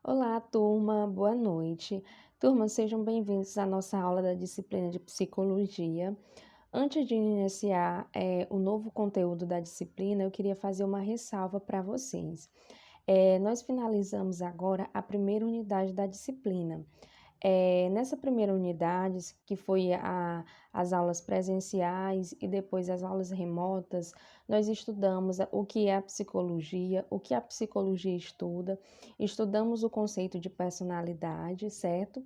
Olá, turma, boa noite. Turma, sejam bem-vindos à nossa aula da disciplina de psicologia. Antes de iniciar o novo conteúdo da disciplina, eu queria fazer uma ressalva para vocês. Nós finalizamos agora a primeira unidade da disciplina. Nessa primeira unidade, que foi as aulas presenciais e depois as aulas remotas, nós estudamos o que é a psicologia, o que a psicologia estuda, estudamos o conceito de personalidade, certo?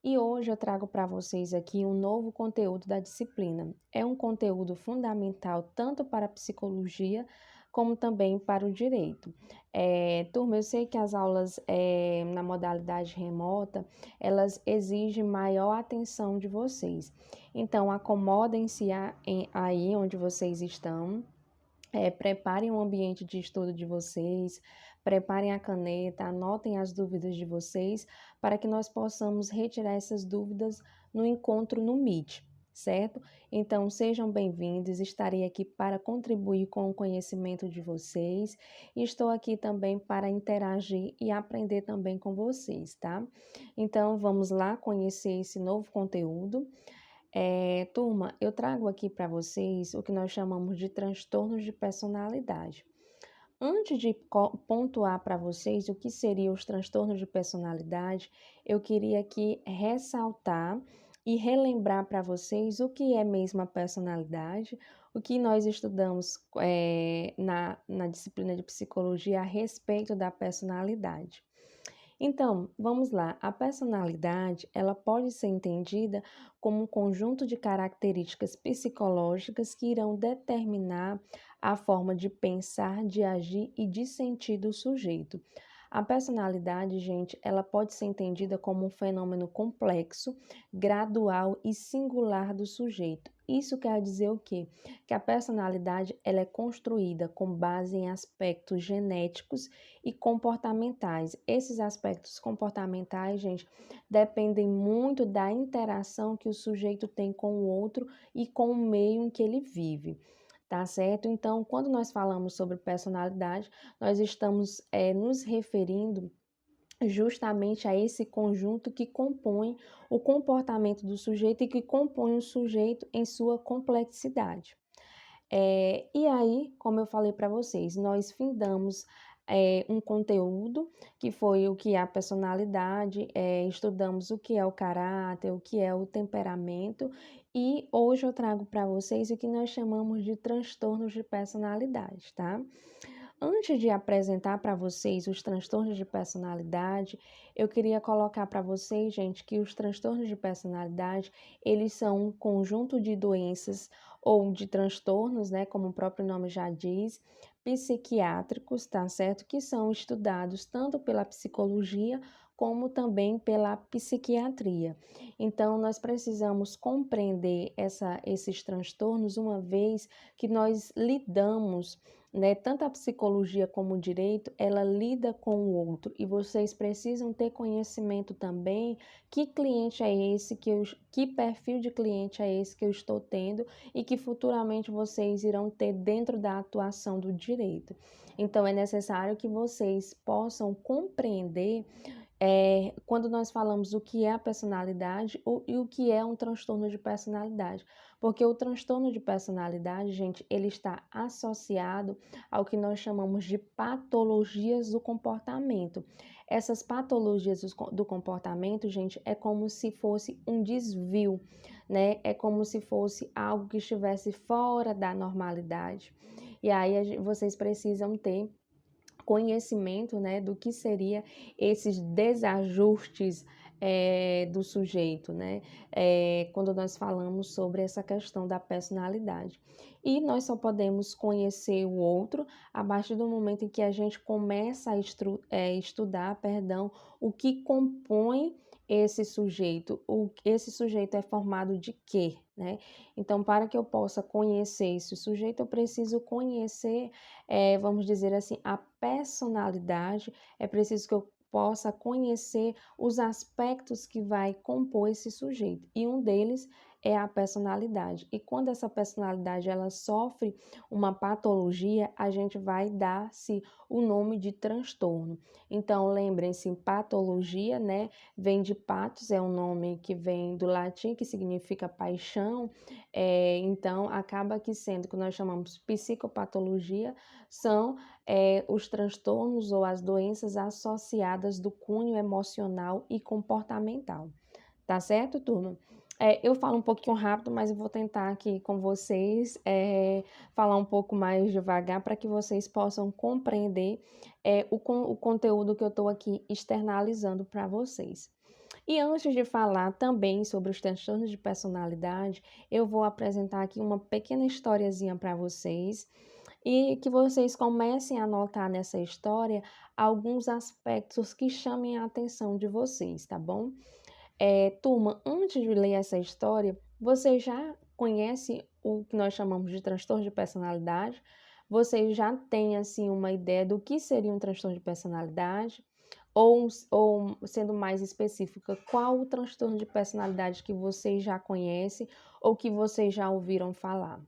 E hoje eu trago para vocês aqui um novo conteúdo da disciplina. É um conteúdo fundamental tanto para a psicologia como também para o direito. Turma, eu sei que as aulas na modalidade remota, elas exigem maior atenção de vocês. Então, acomodem-se aí onde vocês estão, preparem o ambiente de estudo de vocês, preparem a caneta, anotem as dúvidas de vocês, para que nós possamos retirar essas dúvidas no encontro no Meet, certo? Então, sejam bem-vindos, estarei aqui para contribuir com o conhecimento de vocês, e estou aqui também para interagir e aprender também com vocês, tá? Então, vamos lá conhecer esse novo conteúdo. Turma, eu trago aqui para vocês o que nós chamamos de transtornos de personalidade. Antes de pontuar para vocês o que seriam os transtornos de personalidade, eu queria aqui ressaltar e relembrar para vocês o que é mesmo a personalidade, o que nós estudamos na disciplina de psicologia a respeito da personalidade. Então, vamos lá. A personalidade, ela pode ser entendida como um conjunto de características psicológicas que irão determinar a forma de pensar, de agir e de sentir do sujeito. A personalidade, gente, ela pode ser entendida como um fenômeno complexo, gradual e singular do sujeito. Isso quer dizer o quê? Que a personalidade ela é construída com base em aspectos genéticos e comportamentais. Esses aspectos comportamentais, gente, dependem muito da interação que o sujeito tem com o outro e com o meio em que ele vive. Tá certo? Então, quando nós falamos sobre personalidade, nós estamos nos referindo justamente a esse conjunto que compõe o comportamento do sujeito e que compõe o sujeito em sua complexidade. E aí, como eu falei para vocês, nós findamos um conteúdo que foi o que é a personalidade, estudamos o que é o caráter, o que é o temperamento, e hoje eu trago para vocês o que nós chamamos de transtornos de personalidade, tá? Antes de apresentar para vocês os transtornos de personalidade, eu queria colocar para vocês, gente, que os transtornos de personalidade, eles são um conjunto de doenças ou de transtornos, né, como o próprio nome já diz, psiquiátricos, tá certo? Que são estudados tanto pela psicologia como também pela psiquiatria. Então, nós precisamos compreender esses transtornos, uma vez que nós lidamos, né? Tanto a psicologia como o direito, ela lida com o outro e vocês precisam ter conhecimento também que cliente é esse que perfil de cliente é esse que eu estou tendo e que futuramente vocês irão ter dentro da atuação do direito. Então é necessário que vocês possam compreender quando nós falamos o que é a personalidade e o que é um transtorno de personalidade. Porque o transtorno de personalidade, gente, ele está associado ao que nós chamamos de patologias do comportamento. Essas patologias do comportamento, gente, é como se fosse um desvio, né? É como se fosse algo que estivesse fora da normalidade. E aí vocês precisam ter conhecimento, né, do que seria esses desajustes do sujeito, né, quando nós falamos sobre essa questão da personalidade. E nós só podemos conhecer o outro a partir do momento em que a gente começa a estudar, perdão, o que compõe esse sujeito. Esse sujeito é formado de quê, né? Então, para que eu possa conhecer esse sujeito, eu preciso conhecer vamos dizer assim, a personalidade, é preciso que eu possa conhecer os aspectos que vai compor esse sujeito. E um deles é a personalidade. E quando essa personalidade ela sofre uma patologia, a gente vai dar-se o nome de transtorno. Então, lembrem-se, patologia, né, vem de patos, é um nome que vem do latim, que significa paixão. Então, acaba que sendo que nós chamamos psicopatologia, são os transtornos ou as doenças associadas do cunho emocional e comportamental. Tá certo, turma? Eu falo um pouquinho rápido, mas eu vou tentar aqui com vocês falar um pouco mais devagar para que vocês possam compreender o conteúdo que eu estou aqui externalizando para vocês. E antes de falar também sobre os transtornos de personalidade, eu vou apresentar aqui uma pequena historiazinha para vocês e que vocês comecem a notar nessa história alguns aspectos que chamem a atenção de vocês, tá bom? Turma, antes de ler essa história, você já conhece o que nós chamamos de transtorno de personalidade? Você já tem, assim, uma ideia do que seria um transtorno de personalidade? Ou sendo mais específica, qual o transtorno de personalidade que vocês já conhecem ou que vocês já ouviram falar?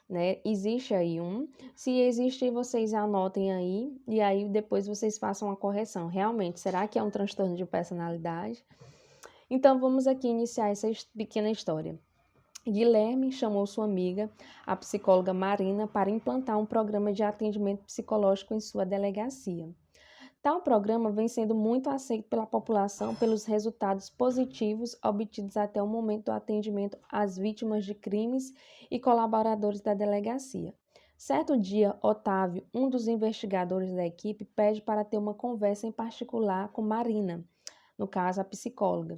Né? Existe aí um. Se existe, vocês anotem aí e aí depois vocês façam a correção. Realmente, será que é um transtorno de personalidade? Então, vamos aqui iniciar essa pequena história. Guilherme chamou sua amiga, a psicóloga Marina, para implantar um programa de atendimento psicológico em sua delegacia. Tal programa vem sendo muito aceito pela população pelos resultados positivos obtidos até o momento do atendimento às vítimas de crimes e colaboradores da delegacia. Certo dia, Otávio, um dos investigadores da equipe, pede para ter uma conversa em particular com Marina, no caso a psicóloga,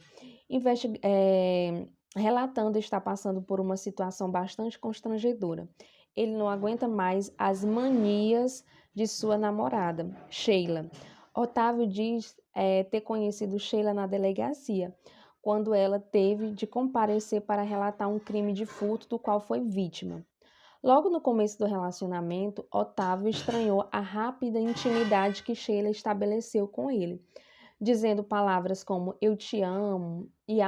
relatando estar passando por uma situação bastante constrangedora. Ele não aguenta mais as manias de sua namorada, Sheila. Otávio diz ter conhecido Sheila na delegacia, quando ela teve de comparecer para relatar um crime de furto do qual foi vítima. Logo no começo do relacionamento, Otávio estranhou a rápida intimidade que Sheila estabeleceu com ele, dizendo palavras como eu te amo e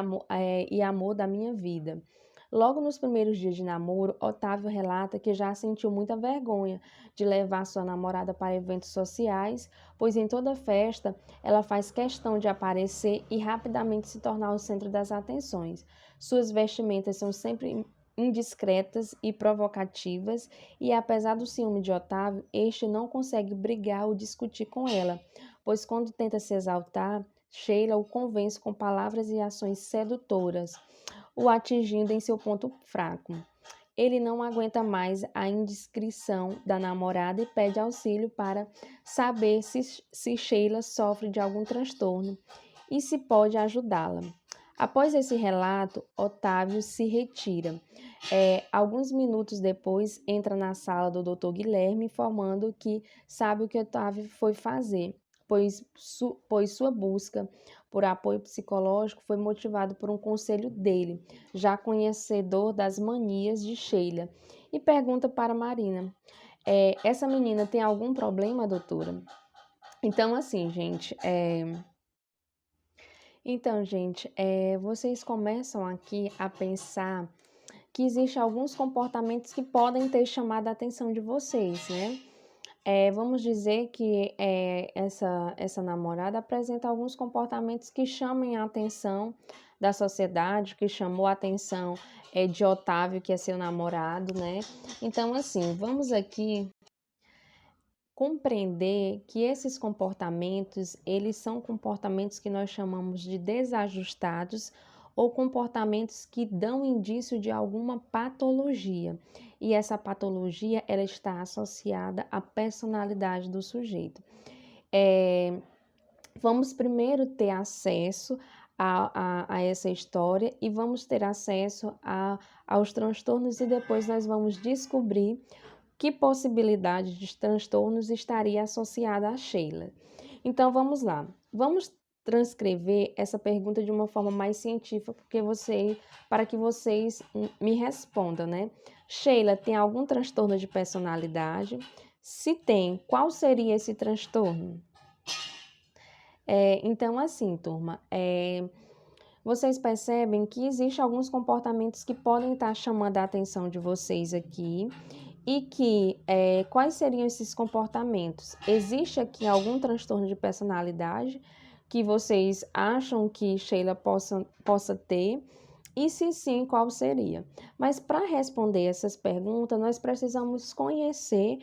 amor da minha vida. Logo nos primeiros dias de namoro, Otávio relata que já sentiu muita vergonha de levar sua namorada para eventos sociais, pois em toda festa ela faz questão de aparecer e rapidamente se tornar o centro das atenções. Suas vestimentas são sempre indiscretas e provocativas, e apesar do ciúme de Otávio, este não consegue brigar ou discutir com ela, pois quando tenta se exaltar, Sheila o convence com palavras e ações sedutoras, o atingindo em seu ponto fraco. Ele não aguenta mais a indiscrição da namorada e pede auxílio para saber se Sheila sofre de algum transtorno e se pode ajudá-la. Após esse relato, Otávio se retira. Alguns minutos depois, entra na sala do Dr. Guilherme, informando que sabe o que Otávio foi fazer, pois sua busca por apoio psicológico foi motivado por um conselho dele, já conhecedor das manias de Sheila, e pergunta para Marina: essa menina tem algum problema, doutora? Então, assim, gente, vocês começam aqui a pensar que existem alguns comportamentos que podem ter chamado a atenção de vocês, né? Vamos dizer que essa namorada apresenta alguns comportamentos que chamem a atenção da sociedade, que chamou a atenção de Otávio, que é seu namorado, né? Então, assim, vamos aqui compreender que esses comportamentos, eles são comportamentos que nós chamamos de desajustados ou comportamentos que dão indício de alguma patologia. E essa patologia, ela está associada à personalidade do sujeito. Vamos primeiro ter acesso a essa história e vamos ter acesso aos transtornos e depois nós vamos descobrir que possibilidade de transtornos estaria associada a Sheila. Então, vamos lá. Vamos transcrever essa pergunta de uma forma mais científica, para que vocês me respondam, né? Sheila tem algum transtorno de personalidade? Se tem, qual seria esse transtorno? Então, assim, turma, vocês percebem que existem alguns comportamentos que podem estar chamando a atenção de vocês aqui e que quais seriam esses comportamentos? Existe aqui algum transtorno de personalidade que vocês acham que Sheila possa ter? E se sim, qual seria? Mas para responder essas perguntas, nós precisamos conhecer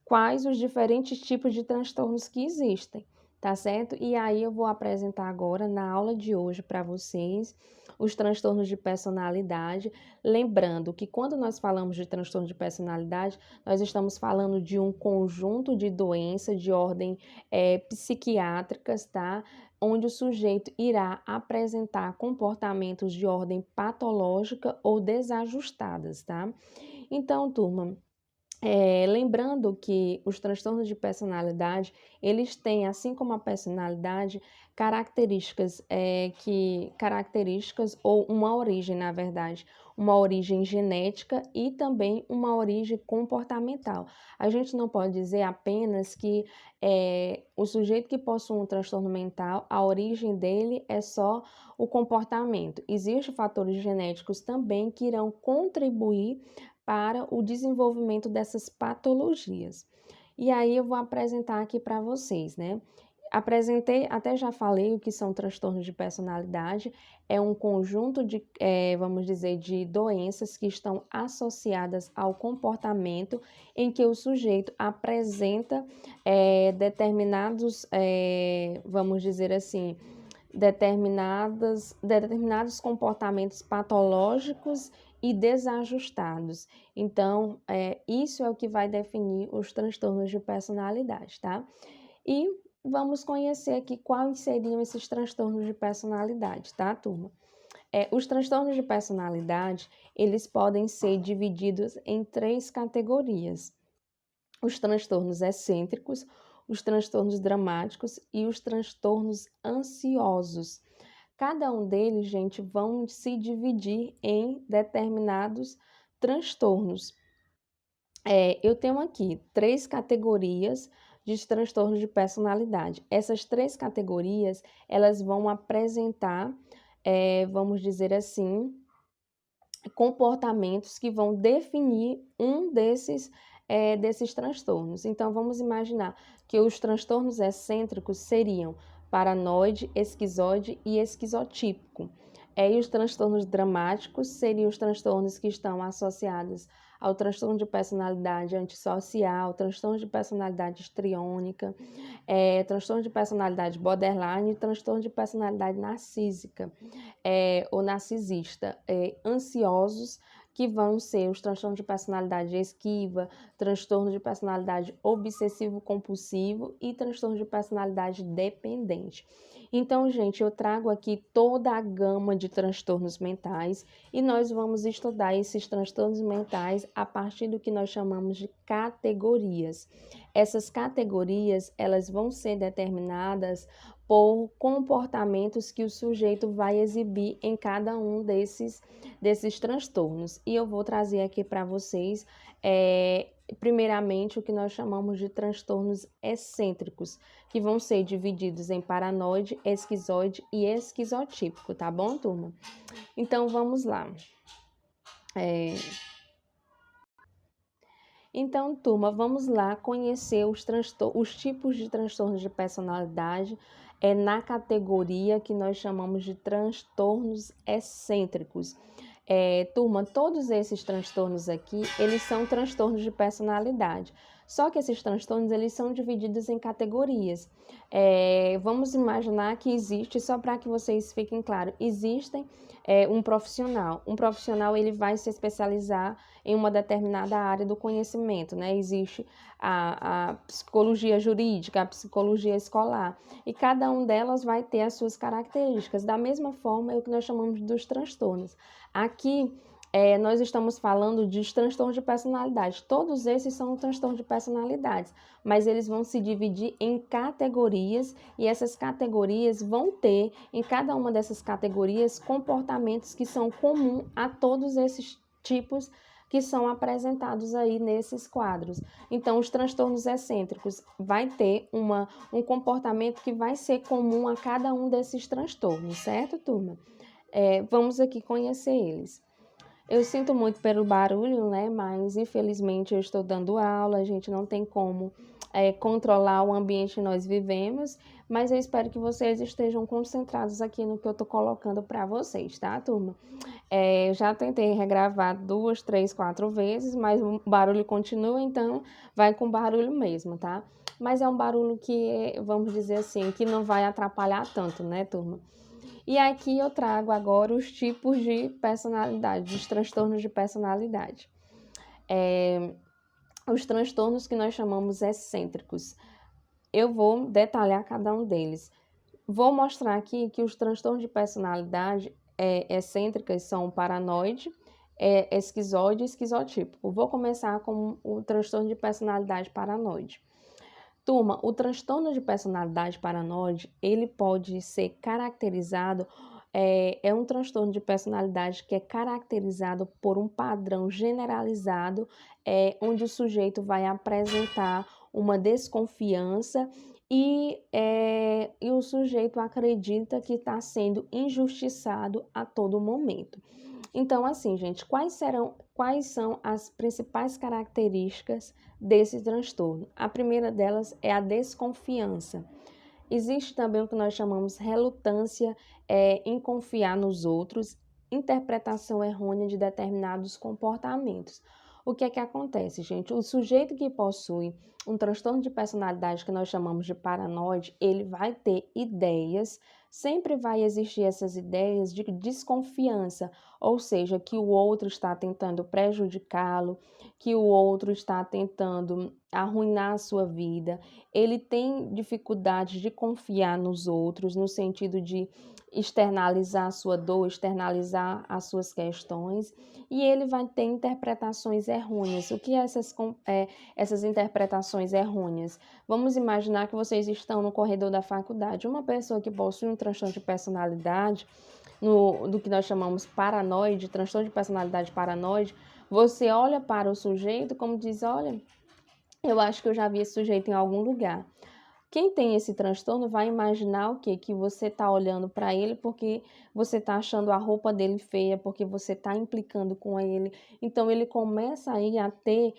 quais os diferentes tipos de transtornos que existem, tá certo? E aí eu vou apresentar agora na aula de hoje para vocês os transtornos de personalidade, lembrando que quando nós falamos de transtorno de personalidade, nós estamos falando de um conjunto de doenças de ordem psiquiátricas, tá? Onde o sujeito irá apresentar comportamentos de ordem patológica ou desajustadas, tá? Então, turma, lembrando que os transtornos de personalidade, eles têm, assim como a personalidade, características ou uma origem, na verdade, uma origem genética e também uma origem comportamental. A gente não pode dizer apenas que o sujeito que possui um transtorno mental, a origem dele é só o comportamento. Existem fatores genéticos também que irão contribuir para o desenvolvimento dessas patologias. E aí eu vou apresentar aqui para vocês, né? Apresentei, até já falei o que são transtornos de personalidade, é um conjunto de, vamos dizer, de doenças que estão associadas ao comportamento em que o sujeito apresenta determinados, vamos dizer assim, determinados comportamentos patológicos e desajustados. Então, isso é o que vai definir os transtornos de personalidade, tá? E vamos conhecer aqui quais seriam esses transtornos de personalidade, tá, turma? Os transtornos de personalidade, eles podem ser divididos em 3 categorias: os transtornos excêntricos, os transtornos dramáticos e os transtornos ansiosos. Cada um deles, gente, vão se dividir em determinados transtornos. Eu tenho aqui 3 categorias de transtornos de personalidade. Essas 3 categorias, elas vão apresentar, vamos dizer assim, comportamentos que vão definir um desses transtornos. Então, vamos imaginar que os transtornos excêntricos seriam paranoide, esquizoide e esquizotípico. E os transtornos dramáticos seriam os transtornos que estão associados ao transtorno de personalidade antissocial, transtorno de personalidade histriônica, transtorno de personalidade borderline e transtorno de personalidade narcísica ou narcisista, ansiosos, que vão ser os transtornos de personalidade esquiva, transtorno de personalidade obsessivo-compulsivo e transtorno de personalidade dependente. Então, gente, eu trago aqui toda a gama de transtornos mentais e nós vamos estudar esses transtornos mentais a partir do que nós chamamos de categorias. Essas categorias, elas vão ser determinadas por comportamentos que o sujeito vai exibir em cada um desses transtornos. E eu vou trazer aqui para vocês, primeiramente, o que nós chamamos de transtornos excêntricos, que vão ser divididos em paranoide, esquizoide e esquizotípico, tá bom, turma? Então, vamos lá. Então, turma, vamos lá conhecer os tipos de transtornos de personalidade na categoria que nós chamamos de transtornos excêntricos. Turma, todos esses transtornos aqui, eles são transtornos de personalidade. Só que esses transtornos, eles são divididos em categorias. Vamos imaginar que existe, só para que vocês fiquem claros, existem um profissional. Um profissional, ele vai se especializar em uma determinada área do conhecimento, né? Existe a psicologia jurídica, a psicologia escolar, e cada um delas vai ter as suas características. Da mesma forma, é o que nós chamamos dos transtornos. Aqui, nós estamos falando de transtornos de personalidade. Todos esses são transtornos de personalidades, mas eles vão se dividir em categorias e essas categorias vão ter, em cada uma dessas categorias, comportamentos que são comuns a todos esses tipos que são apresentados aí nesses quadros. Então, os transtornos excêntricos vai ter um comportamento que vai ser comum a cada um desses transtornos, certo, turma? Vamos aqui conhecer eles. Eu sinto muito pelo barulho, né? Mas infelizmente eu estou dando aula, a gente não tem como controlar o ambiente que nós vivemos, mas eu espero que vocês estejam concentrados aqui no que eu estou colocando para vocês, tá, turma? Já tentei regravar 2, 3, 4 vezes, mas o barulho continua, então vai com barulho mesmo, tá? Mas é um barulho que, vamos dizer assim, que não vai atrapalhar tanto, né, turma? E aqui eu trago agora os tipos de personalidade, os transtornos de personalidade. Os transtornos que nós chamamos excêntricos. Eu vou detalhar cada um deles. Vou mostrar aqui que os transtornos de personalidade excêntricas são paranoide, esquizoide e esquizotípico. Vou começar com o transtorno de personalidade paranoide. Turma, o transtorno de personalidade paranoide, ele pode ser caracterizado, é um transtorno de personalidade que é caracterizado por um padrão generalizado, onde o sujeito vai apresentar uma desconfiança e o sujeito acredita que está sendo injustiçado a todo momento. Então, assim, gente, quais são as principais características desse transtorno? A primeira delas é a desconfiança. Existe também o que nós chamamos relutância em confiar nos outros, interpretação errônea de determinados comportamentos. O que é que acontece, gente? O sujeito que possui um transtorno de personalidade que nós chamamos de paranoide, ele vai ter ideias, sempre vai existir essas ideias de desconfiança, ou seja, que o outro está tentando prejudicá-lo, que o outro está tentando arruinar a sua vida. Ele tem dificuldade de confiar nos outros, no sentido de externalizar a sua dor, externalizar as suas questões, e ele vai ter interpretações errôneas. O que é essas interpretações errôneas? Vamos imaginar que vocês estão no corredor da faculdade. Uma pessoa que possui um transtorno de personalidade, do que nós chamamos paranoide, transtorno de personalidade paranoide, você olha para o sujeito como diz, olha, eu acho que eu já vi esse sujeito em algum lugar. Quem tem esse transtorno vai imaginar o quê? Que você está olhando para ele porque você está achando a roupa dele feia, porque você está implicando com ele. Então, ele começa aí a ter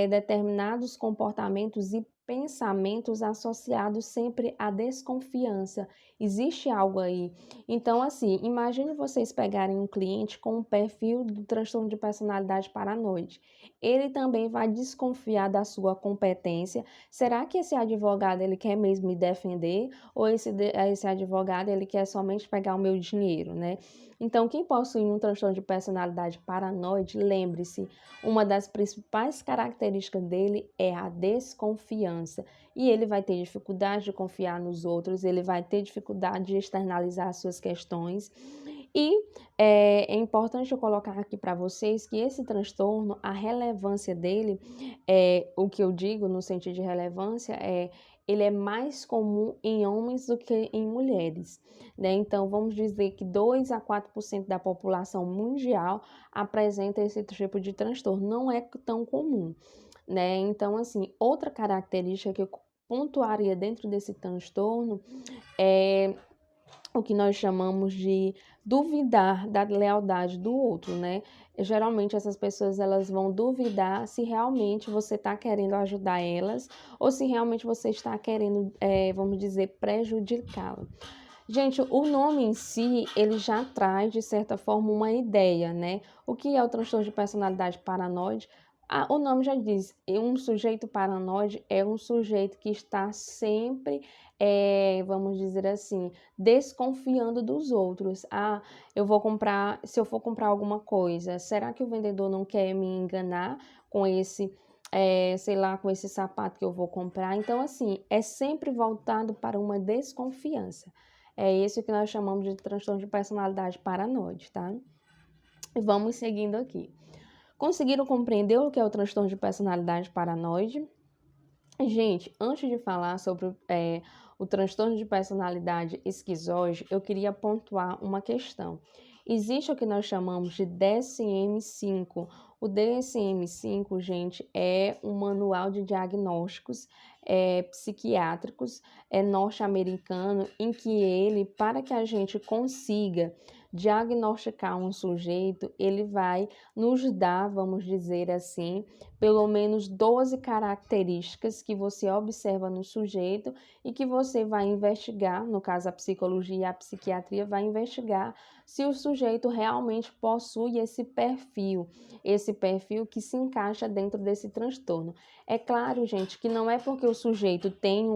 determinados comportamentos e pensamentos associados sempre à desconfiança. Existe algo aí. Então, assim, imagine vocês pegarem um cliente com um perfil do transtorno de personalidade paranoide. Ele também vai desconfiar da sua competência. Será que esse advogado ele quer mesmo me defender ou esse advogado ele quer somente pegar o meu dinheiro, né? Então, quem possui um transtorno de personalidade paranoide, lembre-se, uma das principais características dele é a desconfiança. E ele vai ter dificuldade de confiar nos outros, ele vai ter dificuldade de externalizar as suas questões. E é importante eu colocar aqui para vocês que esse transtorno, a relevância dele, o que eu digo no sentido de relevância ele é mais comum em homens do que em mulheres, né? Então, vamos dizer que 2 a 4% da população mundial apresenta esse tipo de transtorno, não é tão comum, né? Então, assim, outra característica que eu pontuaria dentro desse transtorno é o que nós chamamos de duvidar da lealdade do outro, né? Geralmente essas pessoas elas vão duvidar se realmente você está querendo ajudar elas ou se realmente você está querendo, vamos dizer, prejudicá-lo. Gente, o nome em si, ele já traz, de certa forma, uma ideia, né? O que é o transtorno de personalidade paranoide? O nome já diz, um sujeito paranoide é um sujeito que está sempre, vamos dizer assim, desconfiando dos outros. Se eu for comprar alguma coisa, será que o vendedor não quer me enganar com esse, sei lá, com esse sapato que eu vou comprar? Então, assim, é sempre voltado para uma desconfiança. É isso que nós chamamos de transtorno de personalidade paranoide, tá? E vamos seguindo aqui. Conseguiram compreender o que é o transtorno de personalidade paranoide? Gente, antes de falar sobre o transtorno de personalidade esquizoide, eu queria pontuar uma questão. Existe o que nós chamamos de DSM-5. O DSM-5, gente, é um manual de diagnósticos psiquiátricos norte-americano, em que ele, para que a gente consiga diagnosticar um sujeito, ele vai nos dar, vamos dizer assim, pelo menos 12 características que você observa no sujeito e que você vai investigar, no caso a psicologia e a psiquiatria vai investigar se o sujeito realmente possui esse perfil que se encaixa dentro desse transtorno. É claro, gente, que não é porque o sujeito tem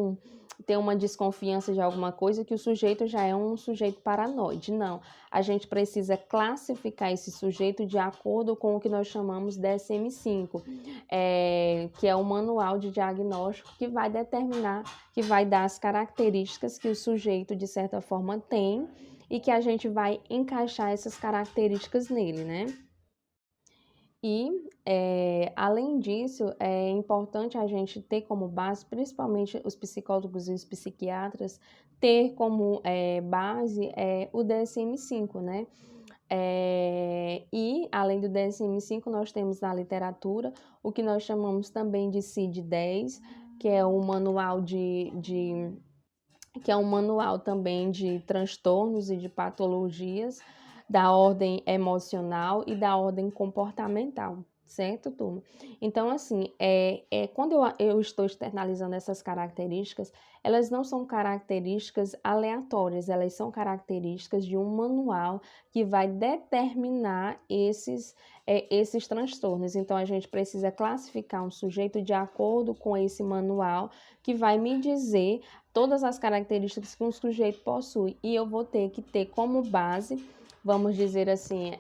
uma desconfiança de alguma coisa que o sujeito já é um sujeito paranoide. Não. A gente precisa classificar esse sujeito de acordo com o que nós chamamos DSM-5, que é o manual de diagnóstico que vai determinar, que vai dar as características que o sujeito, de certa forma, tem e que a gente vai encaixar essas características nele, né? E, além disso, é importante a gente ter como base, principalmente os psicólogos e os psiquiatras, ter como base o DSM-5, né? E, além do DSM-5, nós temos na literatura o que nós chamamos também de CID-10, que é o manual que é um manual também de transtornos e de patologias da ordem emocional e da ordem comportamental, certo, turma? Então, assim, quando eu estou externalizando essas características, elas não são características aleatórias, elas são características de um manual que vai determinar esses transtornos. Então, a gente precisa classificar um sujeito de acordo com esse manual que vai me dizer todas as características que um sujeito possui e eu vou ter que ter como base, vamos dizer assim,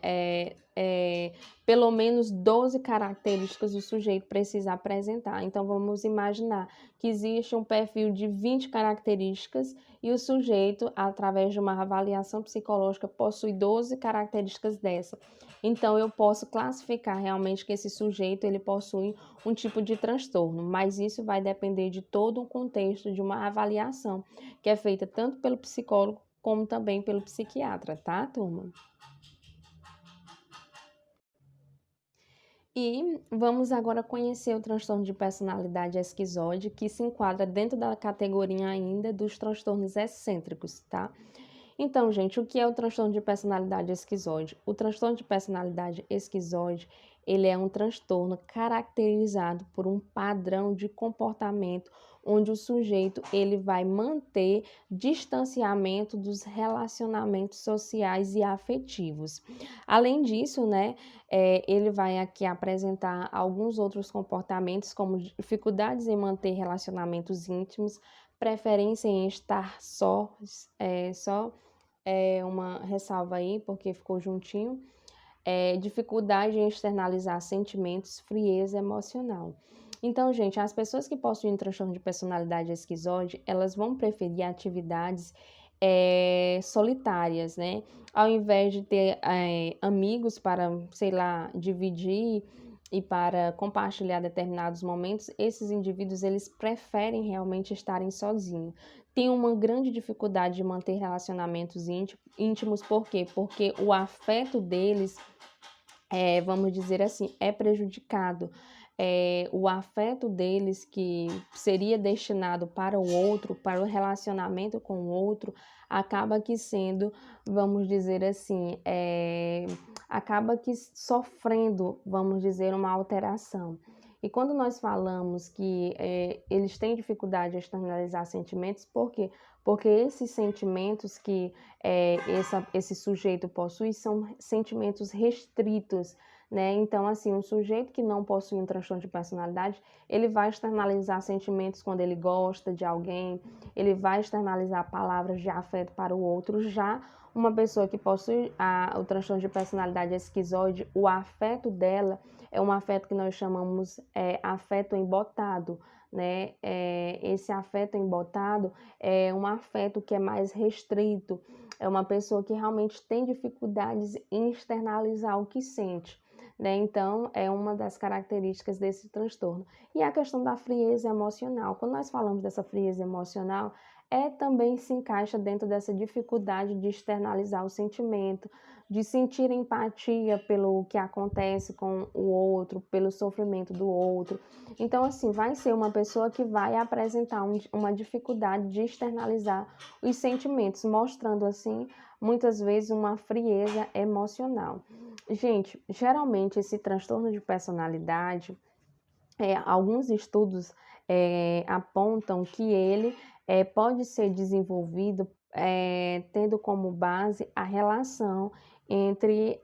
pelo menos 12 características o sujeito precisa apresentar. Então, vamos imaginar que existe um perfil de 20 características e o sujeito, através de uma avaliação psicológica, possui 12 características dessa. Então, eu posso classificar realmente que esse sujeito ele possui um tipo de transtorno, mas isso vai depender de todo o contexto de uma avaliação, que é feita tanto pelo psicólogo como também pelo psiquiatra, tá, turma? E vamos agora conhecer o transtorno de personalidade esquizoide, que se enquadra dentro da categoria ainda dos transtornos excêntricos, tá? Então, gente, o que é o transtorno de personalidade esquizoide? O transtorno de personalidade esquizoide, ele é um transtorno caracterizado por um padrão de comportamento onde o sujeito ele vai manter distanciamento dos relacionamentos sociais e afetivos. Além disso, né, ele vai aqui apresentar alguns outros comportamentos, como dificuldades em manter relacionamentos íntimos, preferência em estar só uma ressalva aí, porque ficou juntinho, dificuldade em externalizar sentimentos, frieza emocional. Então, gente, as pessoas que possuem transtorno de personalidade esquizoide, elas vão preferir atividades solitárias, né? Ao invés de ter amigos para, sei lá, dividir e para compartilhar determinados momentos, esses indivíduos, eles preferem realmente estarem sozinhos. Tem uma grande dificuldade de manter relacionamentos íntimos, por quê? Porque o afeto deles vamos dizer assim, é prejudicado. O afeto deles que seria destinado para o outro, para o relacionamento com o outro, acaba que sendo, vamos dizer assim, acaba que sofrendo, vamos dizer, uma alteração. E quando nós falamos que eles têm dificuldade de externalizar sentimentos, por quê? Porque esses sentimentos que esse sujeito possui são sentimentos restritos, né? Então, assim, um sujeito que não possui um transtorno de personalidade, ele vai externalizar sentimentos quando ele gosta de alguém, ele vai externalizar palavras de afeto para o outro. Já uma pessoa que possui o transtorno de personalidade esquizoide, o afeto dela é um afeto que nós chamamos afeto embotado, né? Esse afeto embotado é um afeto que é mais restrito, é uma pessoa que realmente tem dificuldades em externalizar o que sente, né? Então, é uma das características desse transtorno. E a questão da frieza emocional. Quando nós falamos dessa frieza emocional, também se encaixa dentro dessa dificuldade de externalizar o sentimento, de sentir empatia pelo que acontece com o outro, pelo sofrimento do outro. Então, assim, vai ser uma pessoa que vai apresentar uma dificuldade de externalizar os sentimentos, mostrando, assim, muitas vezes uma frieza emocional. Gente, geralmente esse transtorno de personalidade, alguns estudos apontam que ele pode ser desenvolvido tendo como base a relação entre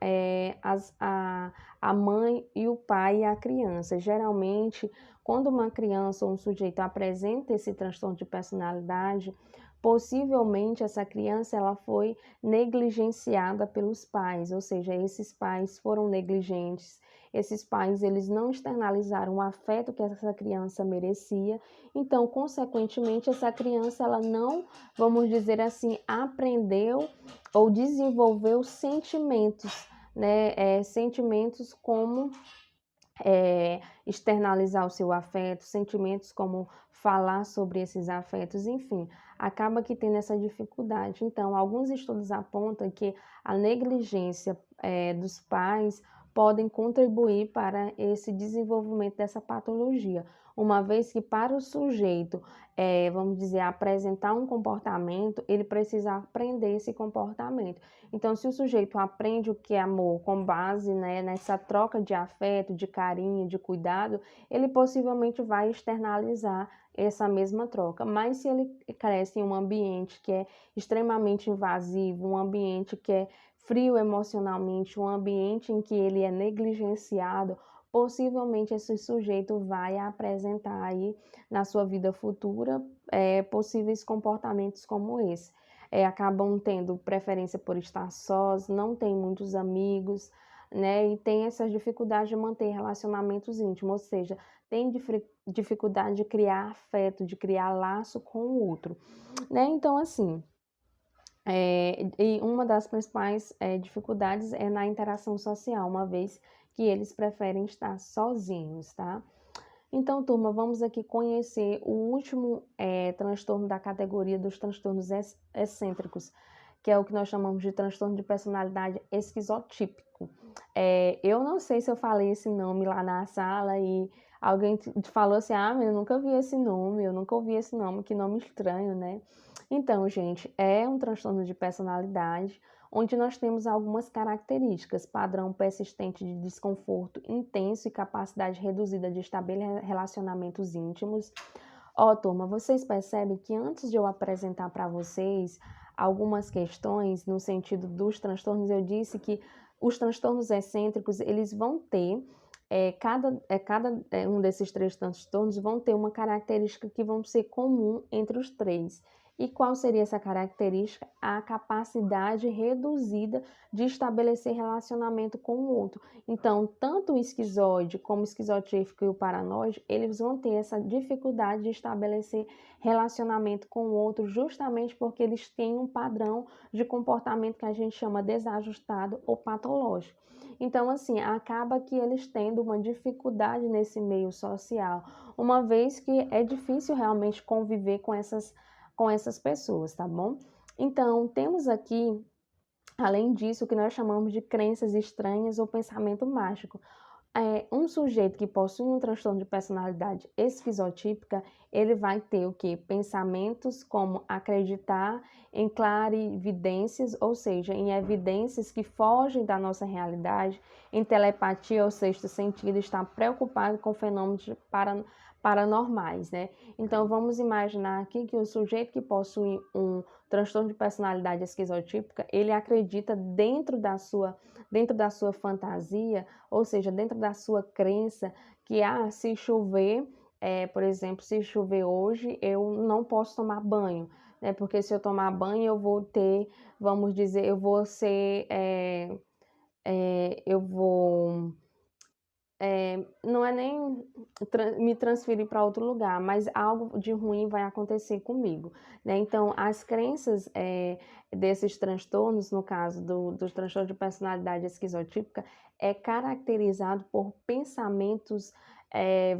a mãe e o pai e a criança. Geralmente, quando uma criança ou um sujeito apresenta esse transtorno de personalidade, possivelmente essa criança ela foi negligenciada pelos pais, ou seja, esses pais foram negligentes. Esses pais, eles não externalizaram o afeto que essa criança merecia, então, consequentemente, essa criança, ela não, vamos dizer assim, aprendeu ou desenvolveu sentimentos, né? Sentimentos como externalizar o seu afeto, sentimentos como falar sobre esses afetos, enfim, acaba que tem essa dificuldade. Então, alguns estudos apontam que a negligência dos pais podem contribuir para esse desenvolvimento dessa patologia, uma vez que para o sujeito, vamos dizer, apresentar um comportamento, ele precisa aprender esse comportamento. Então, se o sujeito aprende o que é amor com base, né, nessa troca de afeto, de carinho, de cuidado, ele possivelmente vai externalizar essa mesma troca. Mas se ele cresce em um ambiente que é extremamente invasivo, um ambiente que é frio emocionalmente, um ambiente em que ele é negligenciado, possivelmente esse sujeito vai apresentar aí na sua vida futura possíveis comportamentos como esse. Acabam tendo preferência por estar sós, não tem muitos amigos, né? E tem essas dificuldades de manter relacionamentos íntimos, ou seja, tem dificuldade de criar afeto, de criar laço com o outro, né? Então, assim, e uma das principais dificuldades é na interação social, uma vez que eles preferem estar sozinhos, tá? Então, turma, vamos aqui conhecer o último transtorno da categoria dos transtornos excêntricos, que é o que nós chamamos de transtorno de personalidade esquizotípico. Eu não sei se eu falei esse nome lá na sala e alguém falou assim, mas eu nunca vi esse nome, eu nunca ouvi esse nome, que nome estranho, né? Então, gente, é um transtorno de personalidade onde nós temos algumas características: padrão persistente de desconforto intenso e capacidade reduzida de estabelecer relacionamentos íntimos. Ó, turma, vocês percebem que antes de eu apresentar para vocês algumas questões no sentido dos transtornos, eu disse que os transtornos excêntricos, eles vão ter, cada um desses três transtornos vão ter uma característica que vão ser comum entre os três. E qual seria essa característica? A capacidade reduzida de estabelecer relacionamento com o outro. Então, tanto o esquizoide como o esquizotípico e o paranoide, eles vão ter essa dificuldade de estabelecer relacionamento com o outro, justamente porque eles têm um padrão de comportamento que a gente chama desajustado ou patológico. Então, assim, acaba que eles tendo uma dificuldade nesse meio social, uma vez que é difícil realmente conviver com essas pessoas, tá bom? Então, temos aqui, além disso, o que nós chamamos de crenças estranhas ou pensamento mágico. Um sujeito que possui um transtorno de personalidade esquizotípica, ele vai ter o quê? Pensamentos como acreditar em clarividências, ou seja, em evidências que fogem da nossa realidade, em telepatia ou sexto sentido, estar preocupado com fenômenos paranormais, né? Então, vamos imaginar aqui que o sujeito que possui um transtorno de personalidade esquizotípica, ele acredita dentro da sua fantasia, ou seja, dentro da sua crença, que se chover, por exemplo, se chover hoje, eu não posso tomar banho, né? Porque se eu tomar banho, eu vou ter, vamos dizer, eu vou ser, eu vou não é nem me transferir para outro lugar, mas algo de ruim vai acontecer comigo, né? Então, as crenças desses transtornos, no caso dos transtornos de personalidade esquizotípica, é caracterizado por pensamentos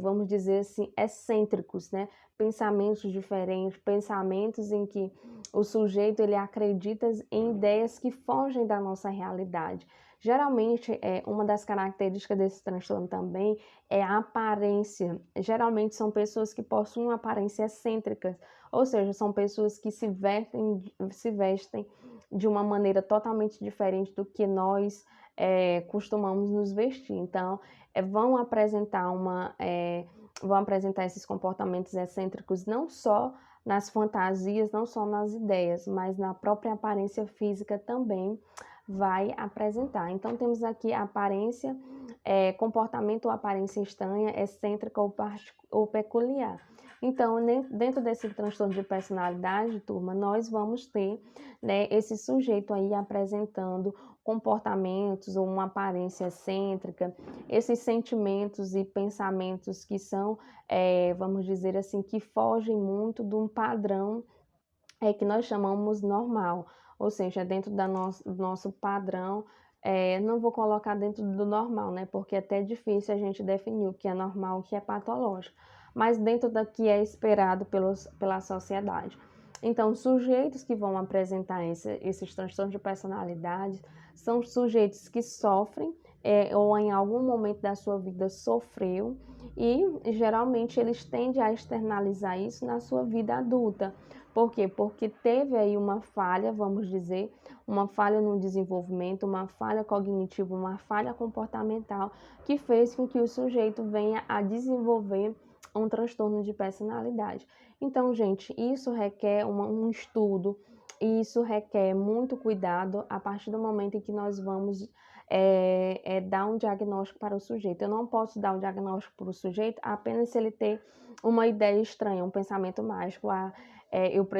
vamos dizer assim, excêntricos, né? Pensamentos diferentes, pensamentos em que o sujeito ele acredita em ideias que fogem da nossa realidade. Geralmente, uma das características desse transtorno também é a aparência. Geralmente são pessoas que possuem uma aparência excêntrica, ou seja, são pessoas que se vestem de uma maneira totalmente diferente do que nós costumamos nos vestir. Então, vão apresentar vão apresentar esses comportamentos excêntricos não só nas fantasias, não só nas ideias, mas na própria aparência física também vai apresentar. Então, temos aqui a aparência, comportamento ou aparência estranha, excêntrica ou peculiar. Então, dentro desse transtorno de personalidade, turma, nós vamos ter, né, esse sujeito aí apresentando comportamentos ou uma aparência excêntrica, esses sentimentos e pensamentos que são, vamos dizer assim, que fogem muito de um padrão que nós chamamos normal, ou seja, dentro do nosso padrão, não vou colocar dentro do normal, né, porque é até difícil a gente definir o que é normal, o que é patológico, mas dentro do que é esperado pela sociedade. Então, sujeitos que vão apresentar esses transtornos de personalidade são sujeitos que sofrem, ou em algum momento da sua vida sofreu, e geralmente eles tendem a externalizar isso na sua vida adulta. Por quê? Porque teve aí uma falha, vamos dizer, uma falha no desenvolvimento, uma falha cognitiva, uma falha comportamental, que fez com que o sujeito venha a desenvolver um transtorno de personalidade. Então, gente, isso requer um estudo, isso requer muito cuidado a partir do momento em que nós vamos dar um diagnóstico para o sujeito. Eu não posso dar um diagnóstico para o sujeito apenas se ele ter uma ideia estranha, um pensamento mágico,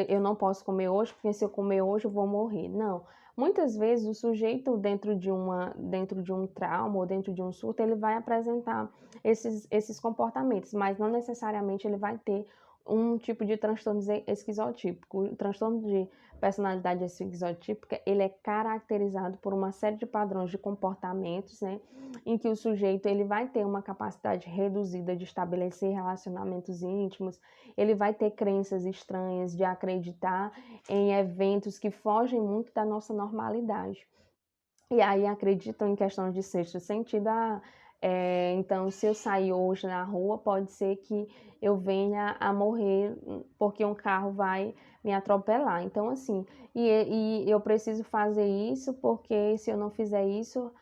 eu não posso comer hoje, porque se eu comer hoje eu vou morrer. Não. Muitas vezes o sujeito dentro de um trauma ou dentro de um surto, ele vai apresentar esses comportamentos, mas não necessariamente ele vai ter um tipo de transtorno esquizotípico. O transtorno de personalidade esquizotípica, ele é caracterizado por uma série de padrões de comportamentos, né, em que o sujeito ele vai ter uma capacidade reduzida de estabelecer relacionamentos íntimos, ele vai ter crenças estranhas de acreditar em eventos que fogem muito da nossa normalidade. E aí acreditam em questões de sexto sentido. Então, se eu sair hoje na rua, pode ser que eu venha a morrer porque um carro vai me atropelar. Então, assim, e eu preciso fazer isso porque se eu não fizer isso,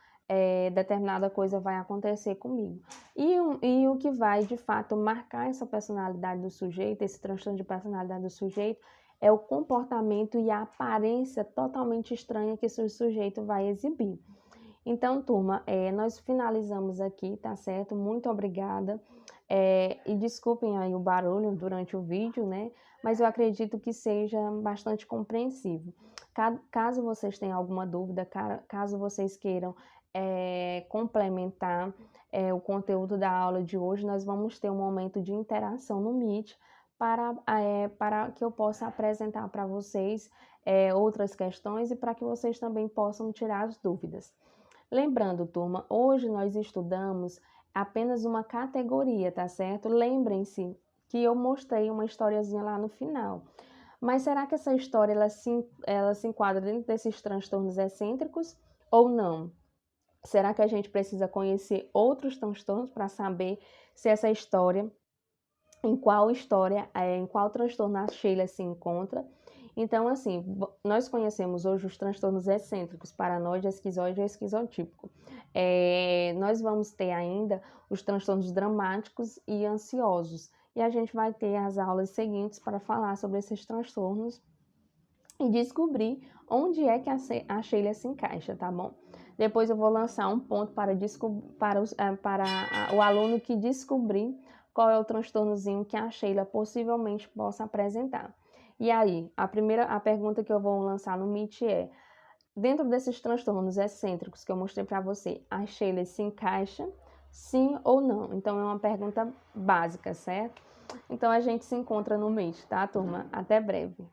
determinada coisa vai acontecer comigo. E o que vai, de fato, marcar essa personalidade do sujeito, esse transtorno de personalidade do sujeito, é o comportamento e a aparência totalmente estranha que esse sujeito vai exibir. Então, turma, nós finalizamos aqui, tá certo? Muito obrigada. E desculpem aí o barulho durante o vídeo, né? Mas eu acredito que seja bastante compreensível. Caso vocês tenham alguma dúvida, caso vocês queiram complementar o conteúdo da aula de hoje, nós vamos ter um momento de interação no Meet para que eu possa apresentar para vocês outras questões e para que vocês também possam tirar as dúvidas. Lembrando, turma, hoje nós estudamos apenas uma categoria, tá certo? Lembrem-se que eu mostrei uma historiazinha lá no final. Mas será que essa história ela se enquadra dentro desses transtornos excêntricos ou não? Será que a gente precisa conhecer outros transtornos para saber se essa história, em qual transtorno a Sheila se encontra? Então, assim, nós conhecemos hoje os transtornos excêntricos, paranoide, esquizoide e esquizotípico. Nós vamos ter ainda os transtornos dramáticos e ansiosos. E a gente vai ter as aulas seguintes para falar sobre esses transtornos e descobrir onde é que a Sheila se encaixa, tá bom? Depois eu vou lançar um ponto para o aluno que descobrir qual é o transtornozinho que a Sheila possivelmente possa apresentar. E aí, a pergunta que eu vou lançar no Meet é: dentro desses transtornos excêntricos que eu mostrei para você, a Sheila se encaixa? Sim ou não? Então, é uma pergunta básica, certo? Então, a gente se encontra no Meet, tá, turma? Até breve.